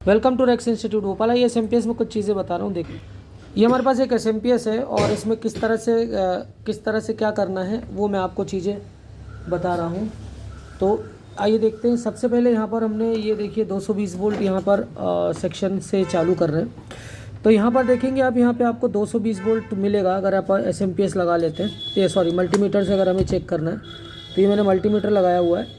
Welcome to Rex institute Bhopal. ये एस में कुछ चीज़ें बता रहा हूँ। देखिए, ये हमारे पास एक एस है और इसमें किस तरह से क्या करना है वो मैं आपको चीज़ें बता रहा हूँ। तो आइए देखते हैं। सबसे पहले यहाँ पर हमने ये देखिए 220 वोल्ट यहाँ पर सेक्शन से चालू कर रहे हैं। तो यहाँ पर देखेंगे आप, यहाँ पे आपको 220 वोल्ट मिलेगा अगर आप एस लगा लेते हैं। ये सॉरी, मल्टीमीटर से अगर हमें चेक करना है तो ये मैंने मल्टीमीटर लगाया हुआ है।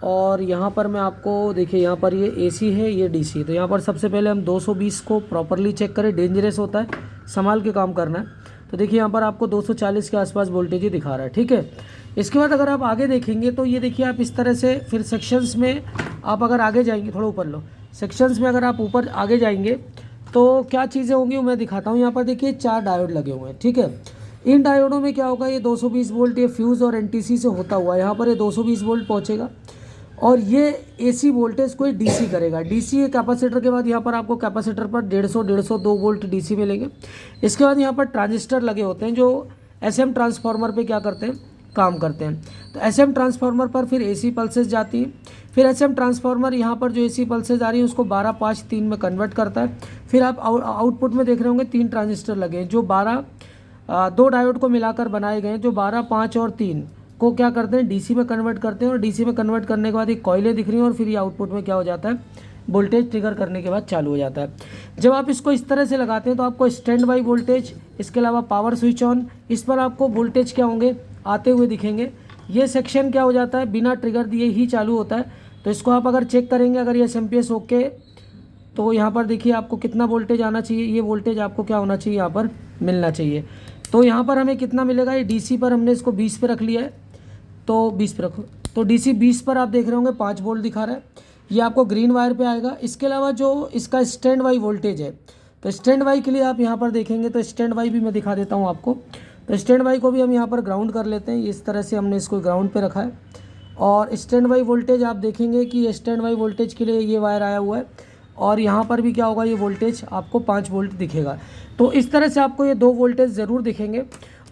और यहाँ पर मैं आपको देखिए, यहाँ पर ये एसी है, ये डीसी। तो यहाँ पर सबसे पहले हम 220 को प्रॉपरली चेक करें। डेंजरस होता है, संभाल के काम करना है। तो देखिए यहाँ पर आपको 240 के आसपास वोल्टेज ही दिखा रहा है, ठीक है। इसके बाद अगर आप आगे देखेंगे तो ये देखिए आप इस तरह से फिर सेक्शंस में आप अगर आगे जाएंगे, थोड़ा ऊपर लो, सेक्शंस में अगर आप ऊपर आगे जाएंगे तो क्या चीज़ें होंगी वो मैं दिखाता हूँ। यहाँ पर देखिए 4 डायोड लगे हुए हैं, ठीक है। इन डायोडों में क्या होगा, ये 220 वोल्ट ये फ्यूज़ और एनटीसी से होता हुआ यहाँ पर ये 220 वोल्ट पहुँचेगा और ये एसी वोल्टेज को डीसी करेगा। डीसी कैपेसिटर के बाद यहाँ पर आपको कैपेसिटर पर 150 वोल्ट डीसी मिलेंगे। इसके बाद यहाँ पर ट्रांजिस्टर लगे होते हैं जो एसएम ट्रांसफार्मर पे क्या करते हैं, काम करते हैं। तो एसएम ट्रांसफार्मर पर फिर एसी पल्सेस जाती हैं। फिर एसएम ट्रांसफार्मर यहाँ पर जो एसी पल्सेस आ रही है उसको 12-5-3 में कन्वर्ट करता है। फिर आप आउटपुट में देख रहे होंगे 3 ट्रांजिस्टर लगे हैं जो 2 डायोड को मिलाकर बनाए गए हैं, जो 12, 5 और 3 को क्या करते हैं, डीसी में कन्वर्ट करते हैं। और डीसी में कन्वर्ट करने के बाद एक कॉइलें दिख रही हैं और फिर ये आउटपुट में क्या हो जाता है, वोल्टेज ट्रिगर करने के बाद चालू हो जाता है। जब आप इसको इस तरह से लगाते हैं तो आपको स्टैंड बाई वोल्टेज, इसके अलावा पावर स्विच ऑन, इस पर आपको वोल्टेज क्या होंगे, आते हुए दिखेंगे। ये सेक्शन क्या हो जाता है, बिना ट्रिगर दिए ही चालू होता है। तो इसको आप अगर चेक करेंगे, अगर ये एस ओके, तो यहाँ पर देखिए आपको कितना वोल्टेज आना चाहिए, ये वोल्टेज आपको क्या होना चाहिए, यहाँ पर मिलना चाहिए। तो यहाँ पर हमें कितना मिलेगा, ये डीसी पर हमने इसको 20 पे रख लिया है, तो 20 पे रखो। तो डीसी 20 पर आप देख रहे होंगे 5 वोल्ट दिखा रहा है, ये आपको ग्रीन वायर पे आएगा। इसके अलावा जो इसका स्टैंड बाई वोल्टेज है, तो स्टैंड बाई के लिए आप यहाँ पर देखेंगे तो स्टैंड बाई भी मैं दिखा देता हूँ आपको। तो स्टैंड बाई को भी हम यहाँ पर ग्राउंड कर लेते हैं। इस तरह से हमने इसको ग्राउंड पे रखा है। और स्टैंड बाई वोल्टेज आप देखेंगे कि स्टैंड बाई वोल्टेज के लिए ये वायर आया हुआ है और यहाँ पर भी क्या होगा, ये वोल्टेज आपको 5 वोल्ट दिखेगा। तो इस तरह से आपको ये 2 वोल्टेज ज़रूर दिखेंगे।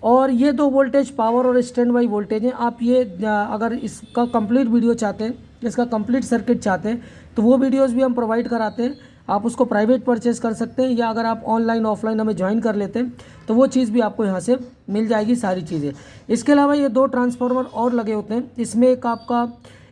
और ये 2 वोल्टेज पावर और स्टैंड बाई वोल्टेज हैं। आप ये अगर इसका कंप्लीट वीडियो चाहते हैं, इसका कंप्लीट सर्किट चाहते हैं, तो वो वीडियोस भी हम प्रोवाइड कराते हैं। आप उसको प्राइवेट परचेस कर सकते हैं या अगर आप ऑनलाइन ऑफलाइन हमें ज्वाइन कर लेते हैं तो वो चीज़ भी आपको यहाँ से मिल जाएगी, सारी चीज़ें। इसके अलावा ये 2 ट्रांसफार्मर और लगे होते हैं। इसमें एक आपका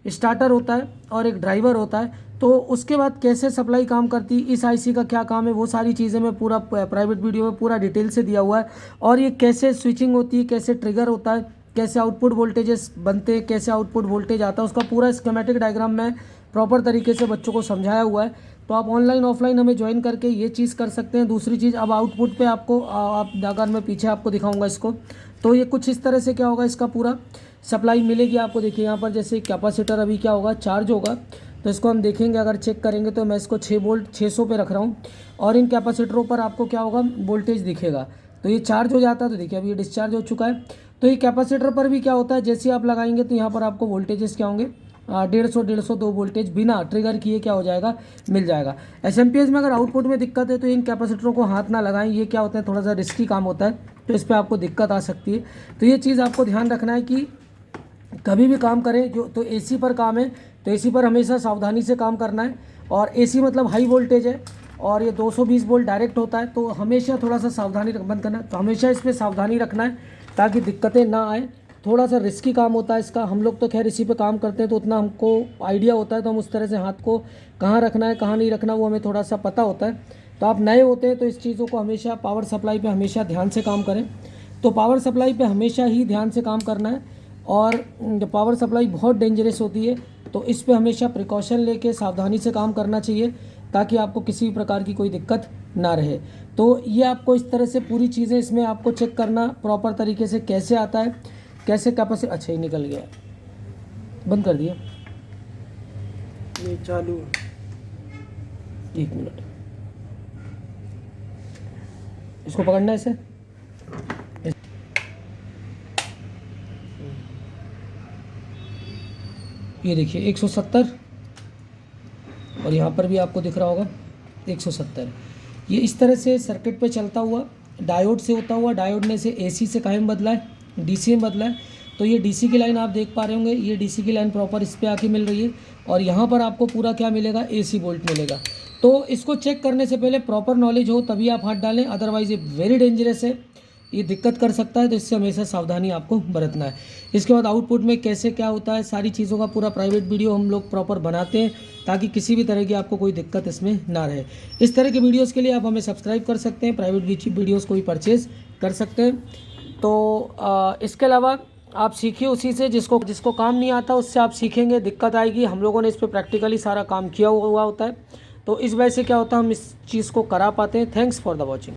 स्टार्टर होता है और एक ड्राइवर होता है। तो उसके बाद कैसे सप्लाई काम करती है, इस आईसी का क्या काम है, वो सारी चीज़ें मैं पूरा प्राइवेट वीडियो में पूरा डिटेल से दिया हुआ है। और ये कैसे स्विचिंग होती है, कैसे ट्रिगर होता है, कैसे आउटपुट वोल्टेजेस बनते हैं, कैसे आउटपुट वोल्टेज आता है, उसका पूरा स्कीमेटिक डायग्राम में प्रॉपर तरीके से बच्चों को समझाया हुआ है। तो आप ऑनलाइन ऑफलाइन हमें ज्वाइन करके ये चीज़ कर सकते हैं। दूसरी चीज़, अब आउटपुट पे आपको आप अगर मैं पीछे आपको दिखाऊंगा इसको, तो ये कुछ इस तरह से क्या होगा, इसका पूरा सप्लाई मिलेगी आपको। देखिए यहाँ पर जैसे कैपेसिटर अभी क्या होगा, चार्ज होगा। तो इसको हम देखेंगे, अगर चेक करेंगे तो मैं इसको 6 वोल्ट 600 पे रख रहा हूँ और इन कैपेसिटरों पर आपको क्या होगा, वोल्टेज दिखेगा। तो ये चार्ज हो जाता है, तो देखिए अभी ये डिस्चार्ज हो चुका है। तो ये कैपेसिटर पर भी क्या होता है, जैसे आप लगाएंगे तो यहाँ पर आपको वोल्टेजेस क्या होंगे, 150-2 वोल्टेज बिना ट्रिगर किए क्या हो जाएगा, मिल जाएगा। एसएमपीएस में अगर आउटपुट में दिक्कत है तो इन कैपेसिटरों को हाथ ना लगाएं, ये क्या होता है, थोड़ा सा रिस्की काम होता है, तो इस पर आपको दिक्कत आ सकती है। तो ये चीज़ आपको ध्यान रखना है कि कभी भी काम करें जो, तो एसी पर काम है तो एसी पर हमेशा सावधानी से काम करना है। और एसी मतलब हाई वोल्टेज है और ये 220 वोल्ट डायरेक्ट होता है, तो हमेशा थोड़ा सा सावधानी बंद करना है। तो हमेशा इस पर सावधानी रखना है ताकि दिक्कतें ना आए। थोड़ा सा रिस्की काम होता है इसका। हम लोग तो खैर इसी पे काम करते हैं तो उतना हमको आइडिया होता है, तो हम उस तरह से हाथ को कहाँ रखना है कहाँ नहीं रखना वो हमें थोड़ा सा पता होता है। तो आप नए होते हैं तो इस चीज़ों को हमेशा पावर सप्लाई पे हमेशा ध्यान से काम करें। तो पावर सप्लाई पे हमेशा ही ध्यान से काम करना है। और पावर सप्लाई बहुत डेंजरस होती है, तो इस पे हमेशा प्रिकॉशन लेके सावधानी से काम करना चाहिए ताकि आपको किसी भी प्रकार की कोई दिक्कत ना रहे। तो ये आपको इस तरह से पूरी चीज़ें इसमें आपको चेक करना प्रॉपर तरीके से कैसे आता है, कैसे कैपेसिटी। अच्छा ही निकल गया, बंद कर दिया, ये चालू 1 मिनट, इसको पकड़ना है ऐसे। ये देखिए 170 और यहाँ पर भी आपको दिख रहा होगा 170। ये इस तरह से सर्किट पे चलता हुआ डायोड से होता हुआ, डायोड ने से एसी से कायम बदला है, डीसी में बदला है। तो ये डीसी की लाइन आप देख पा रहे होंगे, ये डीसी की लाइन प्रॉपर इस पे आके मिल रही है और यहाँ पर आपको पूरा क्या मिलेगा, एसी वोल्ट मिलेगा। तो इसको चेक करने से पहले प्रॉपर नॉलेज हो तभी आप हाथ डालें, अदरवाइज ये वेरी डेंजरस है, ये दिक्कत कर सकता है। तो इससे हमेशा सावधानी आपको बरतना है। इसके बाद आउटपुट में कैसे क्या होता है, सारी चीज़ों का पूरा प्राइवेट वीडियो हम लोग प्रॉपर बनाते हैं ताकि किसी भी तरह की आपको कोई दिक्कत इसमें ना रहे। इस तरह के वीडियोज़ के लिए आप हमें सब्सक्राइब कर सकते हैं, प्राइवेट वीडियोज़ को भी परचेज़ कर सकते हैं। तो इसके अलावा आप सीखिए उसी से, जिसको काम नहीं आता उससे आप सीखेंगे, दिक्कत आएगी। हम लोगों ने इस पर प्रैक्टिकली सारा काम किया हुआ होता है, तो इस वजह से क्या होता है हम इस चीज़ को करा पाते हैं। Thanks for the watching.